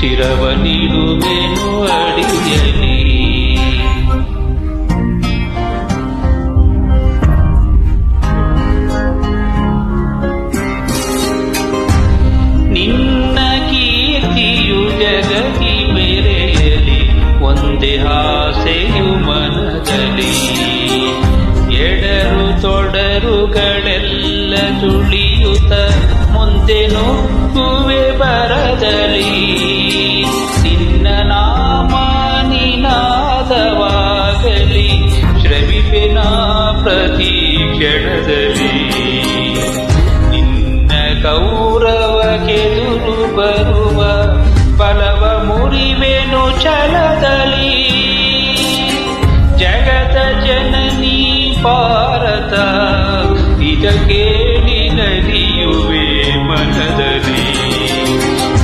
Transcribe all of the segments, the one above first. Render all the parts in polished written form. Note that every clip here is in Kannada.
ಶಿರವ ನೀಡುವೆನು ಅಡಿಯಲಿ. ನಿನ್ನ ಕೀರ್ತಿಯು ಜಗತಿ ಮೆರೆಯಲಿ, ಒಂದೇ ಆಸೆಯು ಮನದಲ್ಲಿ. ಎಡರು ತೊಡರುಗಳೆಲ್ಲ ತುಳಿಯುತ್ತ ಮುಂದೆ ನುಗ್ಗುವೆ ಬರದಲ್ಲಿ. ನಿನ್ನ ನಾಮ ನಿನಾದವಾಗಲಿ, ಶ್ರಮಿಪೆನ ಪ್ರತಿ ಕ್ಷಣದಲ್ಲಿ. ನಿನ್ನ ಗೌರವಕ್ಕೆದುರು ಬರುವ ಬಲವ ಮುರಿವೆನು ಛಲದಲ್ಲಿ. ಜಗದ ಜನನಿ ಭಾರತ ನಿಜ ಕೇಳಿ ನಲಿಯುವೆ ಮನದಲ್ಲಿ.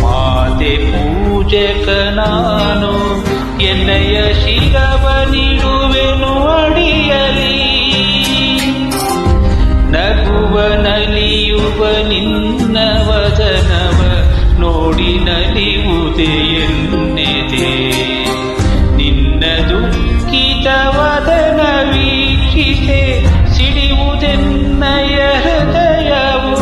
ಮಾತೆ ಪೂಜಕ ನಾನು ಎನ್ನಯ ಶಿರವ ನೀಡುವೆನು ಅಡಿಯಲಿ. ನಗುವ ನಲಿಯುವ ನಿನ್ನ ವದನವ ನೋಡಿ ನಲಿಯುವುದೇ ಎನ್ನೆದೆ. ನಿನ್ನ ದುಃಖಿತ ವದನ ವೀಕ್ಷಿಸೆ ಸಿಡಿಯುವುದೆನ್ನಯ ಹೃದಯವು.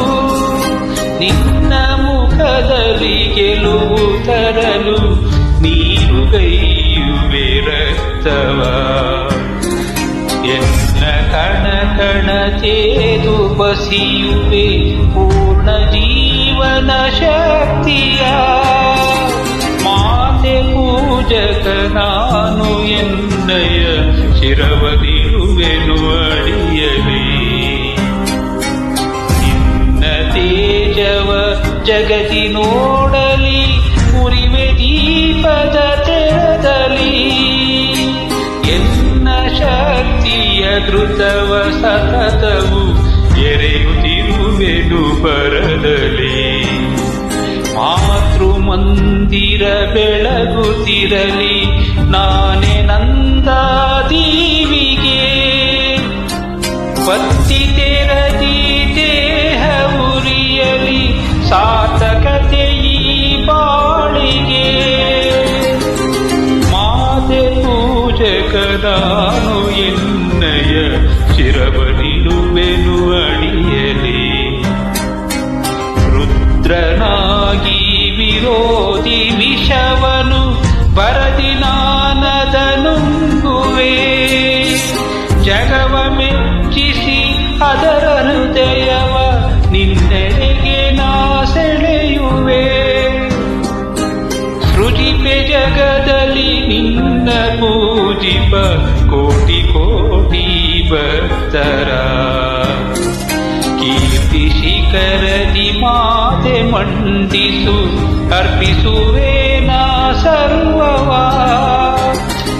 ನಿನ್ನ ಮುಖದಲ್ಲಿ ಗೆಲುವು ತರಲು ನೀರುಗೈಯುವೆ ರಕ್ತವ. ಎನ್ನ ಕಣ ಕಣ ತೇದು ಬಸಿಯುವೆ ಪೂರ್ಣ ಜೀವನ ಶಕ್ತಿಯ. ಮಾತೆ ಪೂಜಕ ನಾನು ಎನ್ನಯ ಶಿರವ ನೀಡುವೆನು ಅಡಿಯಲಿ. ನಿನ್ನ ತೇಜವ ಜಗತಿ ನೋಡಲಿ, ಉರಿವೆ ದೀಪದ ತೆರದಲ್ಲಿ. ಎನ್ನ ಶಕ್ತಿಯ ಧೃತವ ಸತತವು ಎರೆಯುತ್ತಿರುವೆನು ಬರದಲ್ಲಿ. ಮಾತೃ ಮಂದಿರ ಬೆಳಗುತ್ತಿರಲಿ, ನಾನೇ ನಂದಾದೀವಿಗೆ. ಬತ್ತಿ ತೆರದಿ ದೇಹ ಉರಿಯಲಿ, ಸಾರ್ಥಕತೆ ಈ ಬಾಳಿಗೆ. ಮಾತೆ ಪೂಜಕ ನಾನು ಎನ್ನಯ ಶಿರವ ನೀಡುವೆನು ಅಡಿಯಲಿ. ರುದ್ರನಾಗಿ ವಿರೋಧಿ ವಿಷವನು ಬರದಿ ನಾನದ ನುಂಗುವೆ. ಜಗವ ಮೆಚ್ಚಿಸಿ ಅದರ ಹೃದಯವ ನಿನ್ನೆಡೆಗೆ ನಾ ಸೆಳೆಯುವೆ. ಸೃಜಿಪೆ ಜಗದಲ್ಲಿ ನಿನ್ನ ಪೂಜಿಪ ಕೋಟಿ ಕೋಟಿ ಭಕ್ತರ. ಕೀರ್ತಿ ಶಿಖರದಿ ಮಾತೆ ಮಂಡಿಸು, ಅರ್ಪಿಸುವೆ ನಾ ಸರ್ವವ.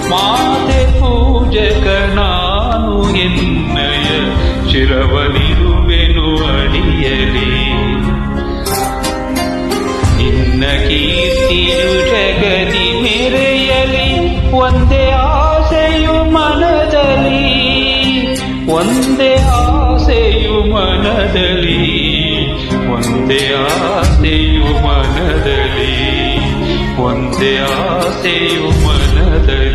ಮಾತೆ ಪೂಜಕ ನಾನು ಎನ್ನಯ ಶಿರವ ನೀಡುವೆನು ಅಡಿಯಲಿ. ನಿನ್ನ ಕೀರ್ತಿಯು ಜಗದಿ ಮೆರೆಯಲಿ, ಒಂದೇ ಆಸೆಯು ಮನದಲ್ಲಿ. ಒಂದೇ ಆಸೆಯು ಮನದಲ್ಲಿ, ಒಂದೇ ಆಸೆಯು ಮನದಲ್ಲಿ, ಒಂದೇ ಆಸೆಯು ಮನದಲ್ಲಿ.